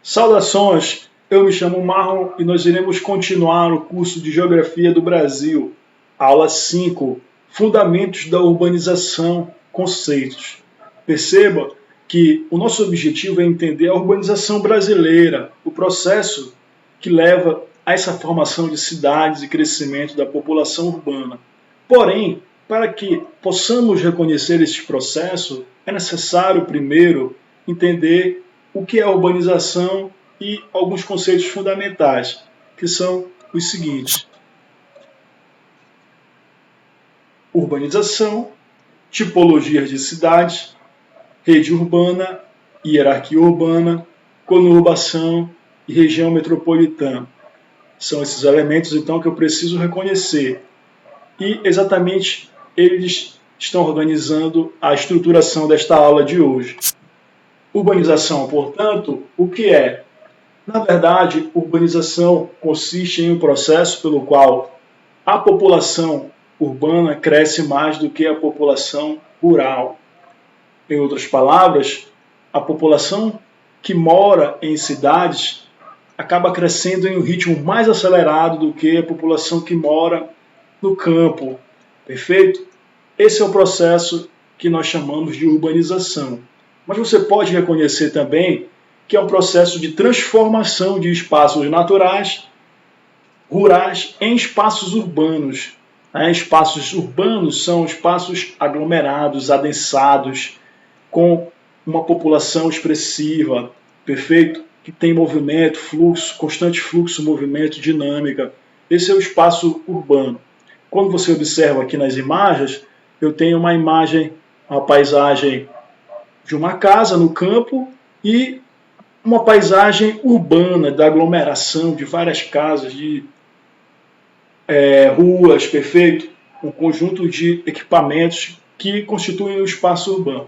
Saudações, eu me chamo Marlon e nós iremos continuar o curso de Geografia do Brasil, aula 5, Fundamentos da Urbanização, Conceitos. Perceba que o nosso objetivo é entender a urbanização brasileira, o processo que leva a essa formação de cidades e crescimento da população urbana. Porém, para que possamos reconhecer este processo, é necessário primeiro entender o que é urbanização e alguns conceitos fundamentais, que são os seguintes: urbanização, tipologias de cidades, rede urbana, hierarquia urbana, conurbação e região metropolitana. São esses elementos, então, que eu preciso reconhecer. E exatamente eles estão organizando a estruturação desta aula de hoje. Urbanização, portanto, o que é? Na verdade, urbanização consiste em um processo pelo qual a população urbana cresce mais do que a população rural. Em outras palavras, a população que mora em cidades acaba crescendo em um ritmo mais acelerado do que a população que mora no campo. Perfeito? Esse é o processo que nós chamamos de urbanização. Mas você pode reconhecer também que é um processo de transformação de espaços naturais, rurais, em espaços urbanos. Espaços urbanos são espaços aglomerados, adensados, com uma população expressiva, perfeito? Que tem movimento, fluxo, constante fluxo, movimento, dinâmica. Esse é o espaço urbano. Quando você observa aqui nas imagens, eu tenho uma imagem, uma paisagem de uma casa no campo e uma paisagem urbana, da aglomeração de várias casas, de ruas, perfeito? Um conjunto de equipamentos que constituem o espaço urbano.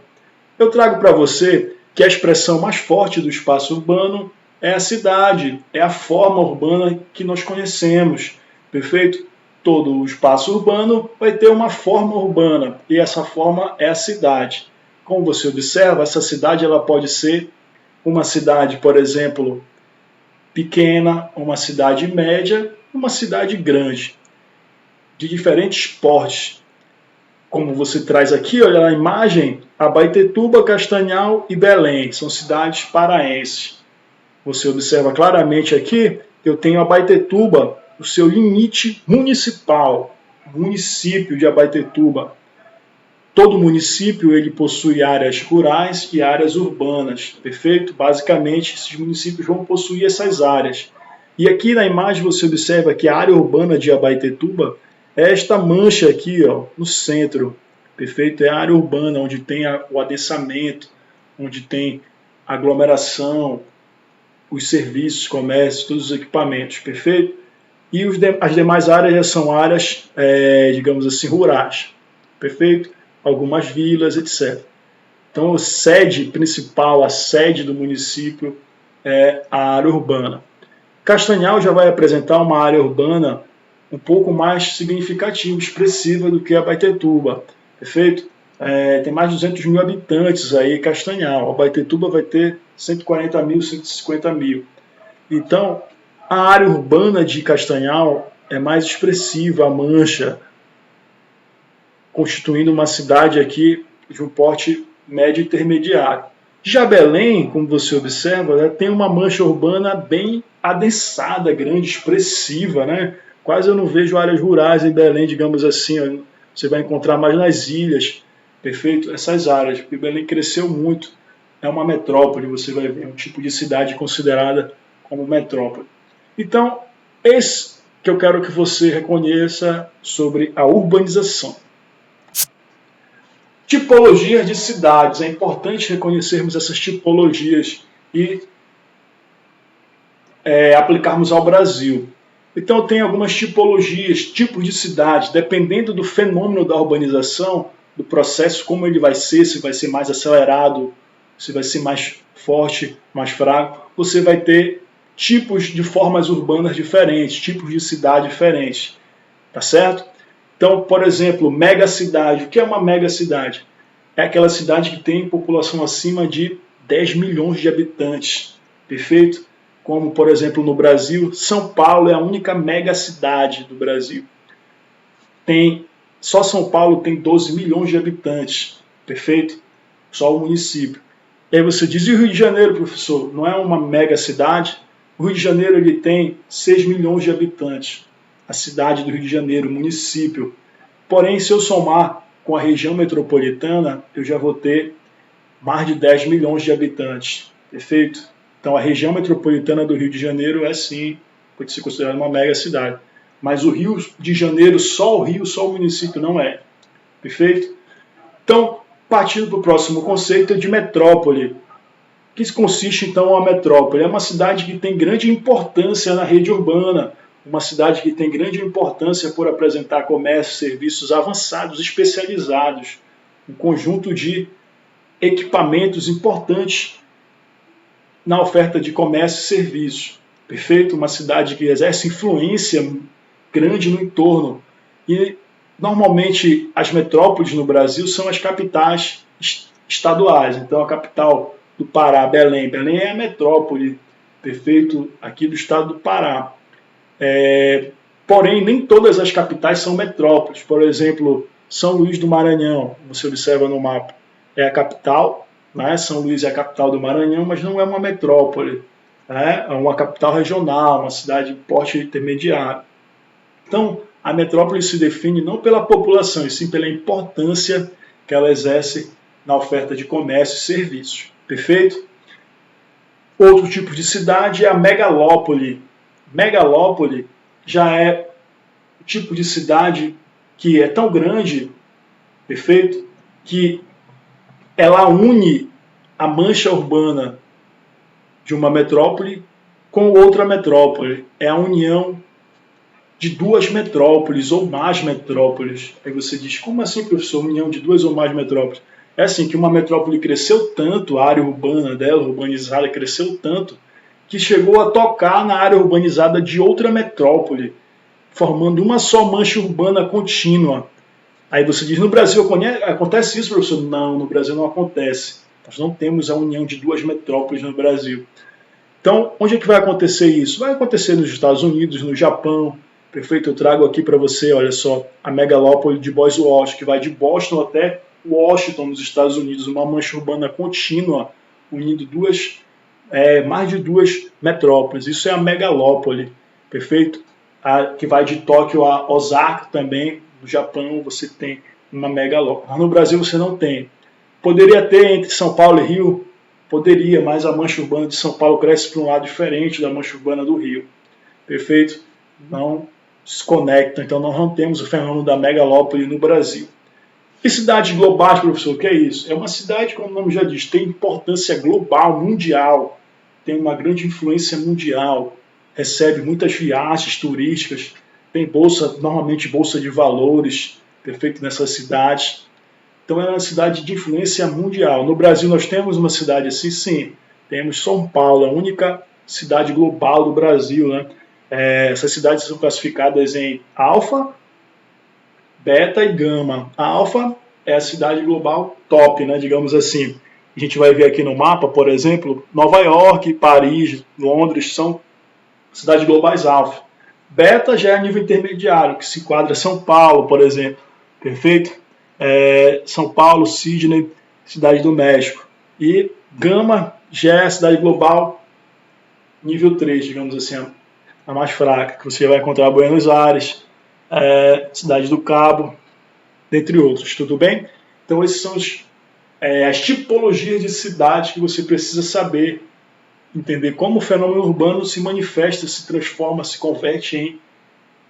Eu trago para você que a expressão mais forte do espaço urbano é a cidade, é a forma urbana que nós conhecemos, perfeito? Todo o espaço urbano vai ter uma forma urbana e essa forma é a cidade. Como você observa, essa cidade ela pode ser uma cidade, por exemplo, pequena, uma cidade média, uma cidade grande, de diferentes portes. Como você traz aqui, olha na imagem, Abaetetuba, Castanhal e Belém, são cidades paraenses. Você observa claramente aqui, eu tenho Abaetetuba, o seu limite municipal, município de Abaetetuba. Todo município ele possui áreas rurais e áreas urbanas, perfeito? Basicamente, esses municípios vão possuir essas áreas. E aqui na imagem você observa que a área urbana de Abaetetuba é esta mancha aqui, ó, no centro, perfeito? É a área urbana, onde tem o adensamento, onde tem aglomeração, os serviços, comércio, todos os equipamentos, perfeito? E as demais áreas já são áreas, digamos assim, rurais, perfeito? Algumas vilas, etc. Então, a sede principal, a sede do município é a área urbana. Castanhal já vai apresentar uma área urbana um pouco mais significativa, expressiva do que Abaetetuba, perfeito? Tem mais de 200 mil habitantes aí, Castanhal. Abaetetuba vai ter 140 mil, 150 mil. Então, a área urbana de Castanhal é mais expressiva, a mancha, constituindo uma cidade aqui de um porte médio intermediário. Já Belém, como você observa, tem uma mancha urbana bem adensada, grande, expressiva, né? Quase eu não vejo áreas rurais em Belém, digamos assim. Você vai encontrar mais nas ilhas, perfeito? Essas áreas, porque Belém cresceu muito, é uma metrópole, você vai ver, um tipo de cidade considerada como metrópole. Então, esse que eu quero que você reconheça sobre a urbanização. Tipologias de cidades. É importante reconhecermos essas tipologias e aplicarmos ao Brasil. Então, tem algumas tipologias, tipos de cidades, dependendo do fenômeno da urbanização, do processo, como ele vai ser, se vai ser mais acelerado, se vai ser mais forte, mais fraco, você vai ter tipos de formas urbanas diferentes, tipos de cidade diferentes, tá certo? Então, por exemplo, megacidade. O que é uma megacidade? É aquela cidade que tem população acima de 10 milhões de habitantes. perfeito? Como, por exemplo, no Brasil, São Paulo é a única mega cidade do Brasil. Só São Paulo tem 12 milhões de habitantes, perfeito? Só o município. E aí você diz, e o Rio de Janeiro, professor? Não é uma mega cidade? O Rio de Janeiro ele tem 6 milhões de habitantes. A cidade do Rio de Janeiro, o município. Porém, se eu somar com a região metropolitana, eu já vou ter mais de 10 milhões de habitantes. Perfeito? Então, a região metropolitana do Rio de Janeiro é, sim, pode ser considerada uma mega cidade. Mas o Rio de Janeiro, só o Rio, só o município não é. Perfeito? Então, partindo para o próximo conceito de metrópole. O que consiste, então, a metrópole? É uma cidade que tem grande importância na rede urbana, uma cidade que tem grande importância por apresentar comércio, serviços avançados, especializados, um conjunto de equipamentos importantes na oferta de comércio e serviços. Perfeito? Uma cidade que exerce influência grande no entorno. E, normalmente, as metrópoles no Brasil são as capitais estaduais. Então, a capital do Pará, Belém. Belém é a metrópole, perfeito, aqui do estado do Pará. Porém, nem todas as capitais são metrópoles. Por exemplo, São Luís do Maranhão, você observa no mapa, é a capital, né? São Luís é a capital do Maranhão, mas não é uma metrópole. É uma capital regional, uma cidade de porte intermediário. Então, a metrópole se define não pela população, e sim pela importância que ela exerce na oferta de comércio e serviços. Perfeito? Outro tipo de cidade é a megalópole. Megalópole já é o tipo de cidade que é tão grande, perfeito, que ela une a mancha urbana de uma metrópole com outra metrópole. É a união de duas metrópoles ou mais metrópoles. Aí você diz, como assim, professor, união de duas ou mais metrópoles? É assim, que uma metrópole cresceu tanto, a área urbana dela, urbanizada, cresceu tanto, que chegou a tocar na área urbanizada de outra metrópole, formando uma só mancha urbana contínua. Aí você diz, no Brasil acontece isso, professor? Não, no Brasil não acontece. Nós não temos a união de duas metrópoles no Brasil. Então, onde é que vai acontecer isso? Vai acontecer nos Estados Unidos, no Japão. Perfeito? Eu trago aqui para você, olha só, a megalópole de Boise, Washington, que vai de Boston até Washington, nos Estados Unidos, uma mancha urbana contínua, unindo mais de duas metrópoles. Isso é a megalópole, perfeito? Que vai de Tóquio a Osaka também, no Japão, você tem uma megalópole. Mas no Brasil você não tem. Poderia ter entre São Paulo e Rio? Poderia, mas a mancha urbana de São Paulo cresce para um lado diferente da mancha urbana do Rio. Perfeito? Não se conectam, então nós não temos o fenômeno da megalópole no Brasil. E cidades globais, professor, o que é isso? É uma cidade, como o nome já diz, tem importância global, mundial, tem uma grande influência mundial, recebe muitas viagens turísticas, tem normalmente bolsa de valores, perfeito, nessas cidades. Então é uma cidade de influência mundial. No Brasil nós temos uma cidade assim, sim. Temos São Paulo, a única cidade global do Brasil, né? Essas cidades são classificadas em alfa, beta e gama. A alfa é a cidade global top, né, digamos assim. A gente vai ver aqui no mapa, por exemplo, Nova York, Paris, Londres são cidades globais alfa. Beta já é a nível intermediário, que se enquadra São Paulo, por exemplo. Perfeito? São Paulo, Sydney, cidade do México. E gama já é a cidade global nível 3, digamos assim, a mais fraca, que você vai encontrar Buenos Aires, Cidade do Cabo, dentre outros, tudo bem? Então, essas são as tipologias de cidades que você precisa saber, entender como o fenômeno urbano se manifesta, se transforma, se converte em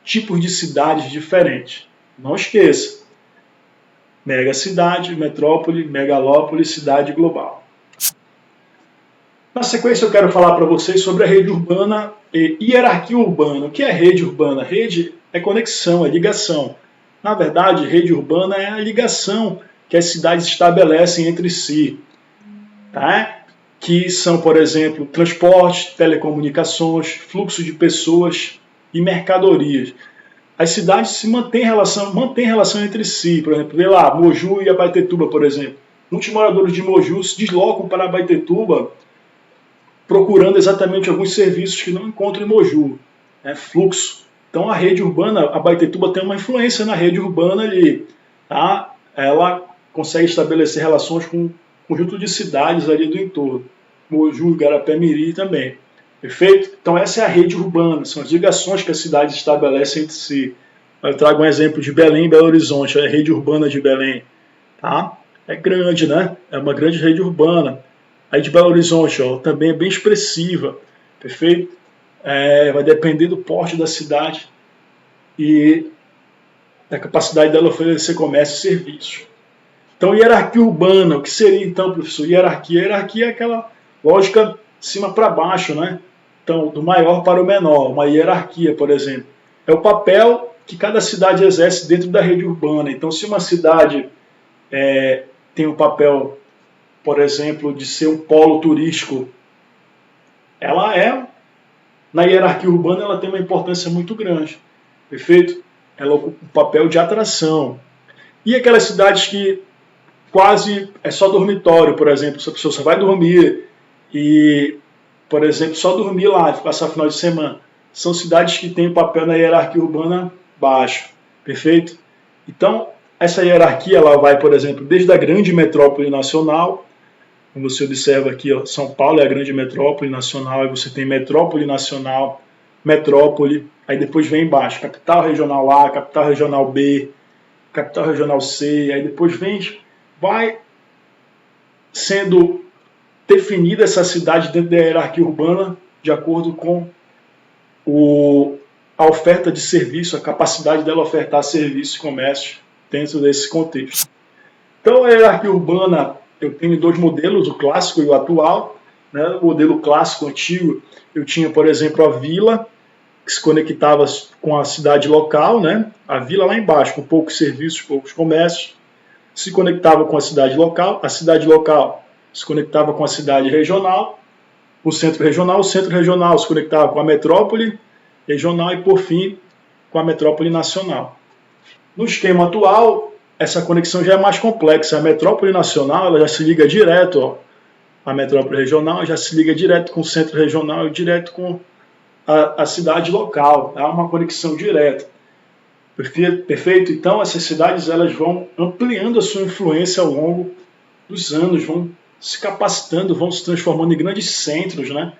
tipos de cidades diferentes. Não esqueça, megacidade, metrópole, megalópole, cidade global. Na sequência eu quero falar para vocês sobre a rede urbana e hierarquia urbana. O que é rede urbana? Rede é conexão, é ligação. Na verdade, rede urbana é a ligação que as cidades estabelecem entre si. Tá? Que são, por exemplo, transporte, telecomunicações, fluxo de pessoas e mercadorias. As cidades mantêm relação entre si. Por exemplo, vê lá, Moju e Abaetetuba, por exemplo. Muitos moradores de Moju se deslocam para Abaetetuba procurando exatamente alguns serviços que não encontram em Moju, né? Fluxo. Então a rede urbana, a Abaetetuba tem uma influência na rede urbana ali, tá? Ela consegue estabelecer relações com um conjunto de cidades ali do entorno, Moju, Igarapé-Miri também, perfeito? Então essa é a rede urbana, são as ligações que as cidades estabelecem entre si. Eu trago um exemplo de Belém e Belo Horizonte, a rede urbana de Belém, tá? É grande, né? É uma grande rede urbana. Aí de Belo Horizonte, ó, também é bem expressiva, perfeito? Vai depender do porte da cidade e da capacidade dela oferecer comércio e serviços. Então, hierarquia urbana, o que seria então, professor? Hierarquia? Hierarquia é aquela lógica de cima para baixo, né? Então, do maior para o menor, uma hierarquia, por exemplo. É o papel que cada cidade exerce dentro da rede urbana. Então, se uma cidade tem um papel, por exemplo, de ser um polo turístico, na hierarquia urbana, ela tem uma importância muito grande, perfeito? Ela ocupa um papel de atração. E aquelas cidades que quase é só dormitório, por exemplo, se a pessoa só vai dormir e, por exemplo, só dormir lá, passar final de semana, são cidades que têm um papel na hierarquia urbana baixo, perfeito? Então, essa hierarquia ela vai, por exemplo, desde a grande metrópole nacional, como você observa aqui, ó, São Paulo é a grande metrópole nacional, aí você tem metrópole nacional, metrópole, aí depois vem embaixo, capital regional A, capital regional B, capital regional C, aí depois vai sendo definida essa cidade dentro da hierarquia urbana de acordo com a oferta de serviço, a capacidade dela ofertar serviço e comércio dentro desse contexto. Então, a hierarquia urbana, eu tenho dois modelos, o clássico e o atual. Né? O modelo clássico, antigo, eu tinha, por exemplo, a vila, que se conectava com a cidade local, né? A vila lá embaixo, com poucos serviços, poucos comércios, se conectava com a cidade local se conectava com a cidade regional, o centro regional se conectava com a metrópole regional e, por fim, com a metrópole nacional. No esquema atual, essa conexão já é mais complexa. A metrópole nacional ela já se liga direto, ó, a metrópole regional já se liga direto com o centro regional e direto com a cidade local. Há uma conexão direta. Perfeito? Então, essas cidades elas vão ampliando a sua influência ao longo dos anos, vão se capacitando, vão se transformando em grandes centros, né?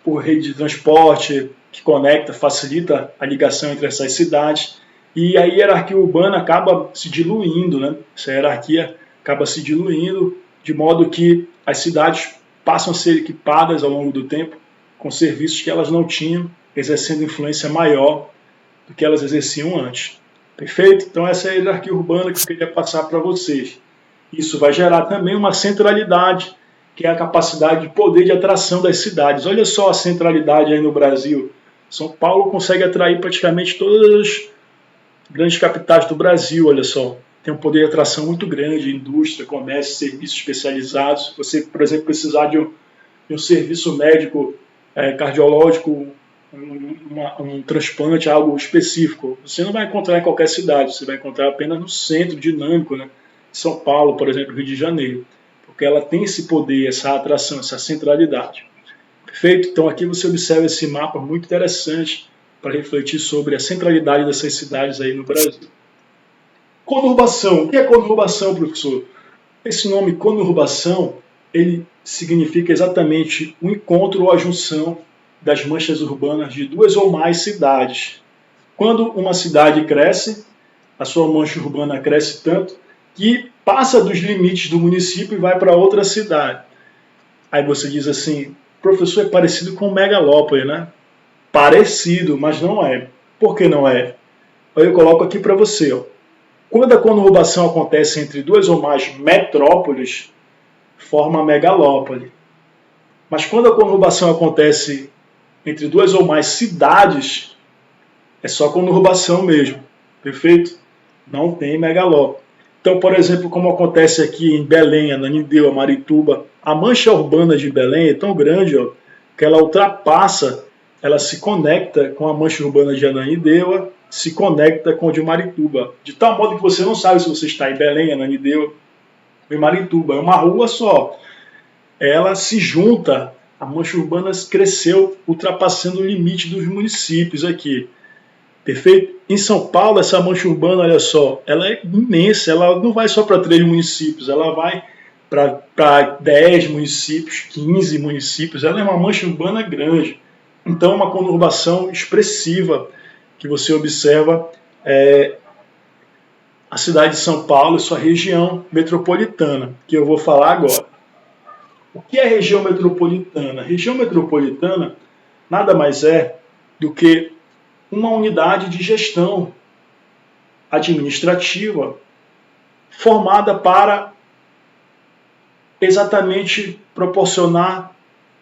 Por rede de transporte que conecta, facilita a ligação entre essas cidades. E a hierarquia urbana acaba se diluindo, né? Essa hierarquia acaba se diluindo, de modo que as cidades passam a ser equipadas ao longo do tempo com serviços que elas não tinham, exercendo influência maior do que elas exerciam antes. Perfeito? Então essa é a hierarquia urbana que eu queria passar para vocês. Isso vai gerar também uma centralidade, que é a capacidade de poder de atração das cidades. Olha só a centralidade aí no Brasil. São Paulo consegue atrair praticamente todas as grandes capitais do Brasil, olha só. Tem um poder de atração muito grande, indústria, comércio, serviços especializados. Você, por exemplo, precisar de um serviço médico cardiológico, um transplante, algo específico, você não vai encontrar em qualquer cidade, você vai encontrar apenas no centro dinâmico, né? São Paulo, por exemplo, Rio de Janeiro, porque ela tem esse poder, essa atração, essa centralidade. Perfeito? Então aqui você observa esse mapa muito interessante para refletir sobre a centralidade dessas cidades aí no Brasil. Conurbação. O que é conurbação, professor? Esse nome conurbação, ele significa exatamente o encontro ou a junção das manchas urbanas de duas ou mais cidades. Quando uma cidade cresce, a sua mancha urbana cresce tanto que passa dos limites do município e vai para outra cidade. Aí você diz assim, professor, é parecido com megalópole, né? Parecido, mas não é. Por que não é? Eu coloco aqui para você. Ó. Quando a conurbação acontece entre duas ou mais metrópoles, forma megalópole. Mas quando a conurbação acontece entre duas ou mais cidades, é só conurbação mesmo. Perfeito? Não tem megalópole. Então, por exemplo, como acontece aqui em Belém, Ananindeua, Marituba, a mancha urbana de Belém é tão grande ó, que ela ultrapassa, ela se conecta com a mancha urbana de Ananindeua, se conecta com a de Marituba. De tal modo que você não sabe se você está em Belém, Ananindeua ou em Marituba. É uma rua só. Ela se junta A mancha urbana cresceu, ultrapassando o limite dos municípios aqui. Perfeito? Em São Paulo, essa mancha urbana, olha só, ela é imensa, ela não vai só para 3 municípios, ela vai para 10 municípios, 15 municípios, ela é uma mancha urbana grande. Então, uma conurbação expressiva que você observa a cidade de São Paulo e sua região metropolitana, que eu vou falar agora. O que é região metropolitana? Região metropolitana nada mais é do que uma unidade de gestão administrativa formada para exatamente proporcionar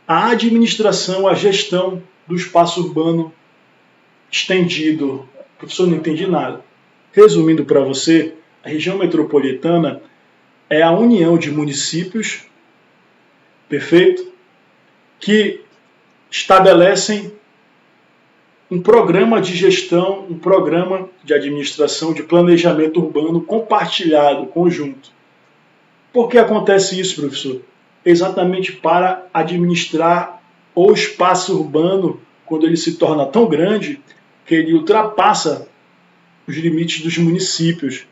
a administração, a gestão do espaço urbano estendido. Professor, não entendi nada. Resumindo para você, a região metropolitana é a união de municípios, perfeito, que estabelecem um programa de gestão, um programa de administração, de planejamento urbano compartilhado, conjunto. Por que acontece isso, professor? Exatamente para administrar o espaço urbano quando ele se torna tão grande que ele ultrapassa os limites dos municípios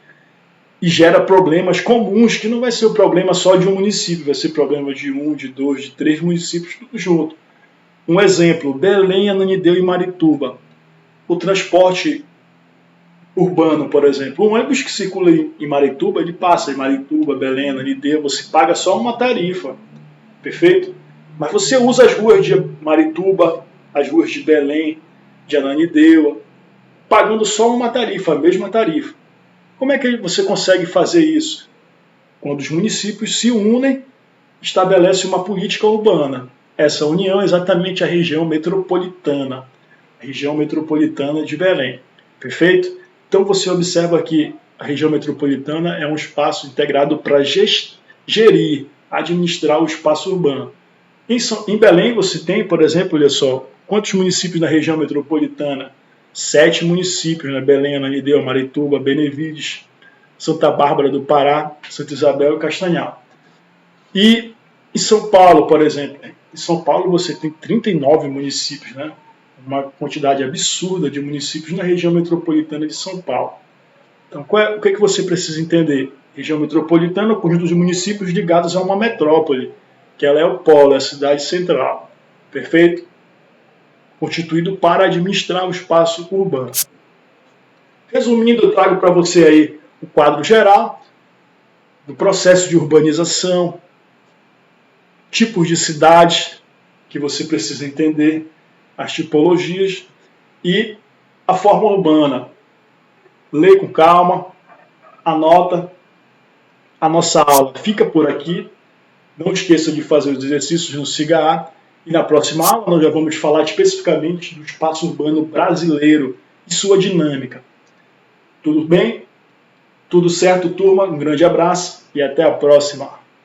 e gera problemas comuns, que não vai ser o problema só de um município, vai ser problema de 1, de 2, de 3 municípios, tudo junto. Um exemplo, Belém, Ananindeua e Marituba. O transporte urbano, por exemplo, um ônibus que circula em Marituba, ele passa em Marituba, Belém, Ananindeua, você paga só uma tarifa, perfeito? Mas você usa as ruas de Marituba, as ruas de Belém, de Ananindeua, pagando só uma tarifa, a mesma tarifa. Como é que você consegue fazer isso? Quando os municípios se unem, estabelece uma política urbana. Essa união é exatamente a região metropolitana de Belém. Perfeito? Então você observa que a região metropolitana é um espaço integrado para gerir, administrar o espaço urbano. Em Belém você tem, por exemplo, olha só, quantos municípios na região metropolitana? 7 municípios, né? Belém, Ananindeua, Marituba, Benevides, Santa Bárbara do Pará, Santa Isabel e Castanhal. E em São Paulo, por exemplo, em São Paulo você tem 39 municípios, né? Uma quantidade absurda de municípios na região metropolitana de São Paulo. Então, o que você precisa entender? Região metropolitana é o conjunto de municípios ligados a uma metrópole, que ela é o polo, é a cidade central. Perfeito? Constituído para administrar o espaço urbano. Resumindo, eu trago para você aí o quadro geral do processo de urbanização, tipos de cidades que você precisa entender, as tipologias e a forma urbana. Lê com calma, anota. A nossa aula fica por aqui. Não esqueça de fazer os exercícios no SIGA-A. E na próxima aula nós já vamos falar especificamente do espaço urbano brasileiro e sua dinâmica. Tudo bem? Tudo certo, turma? Um grande abraço e até a próxima.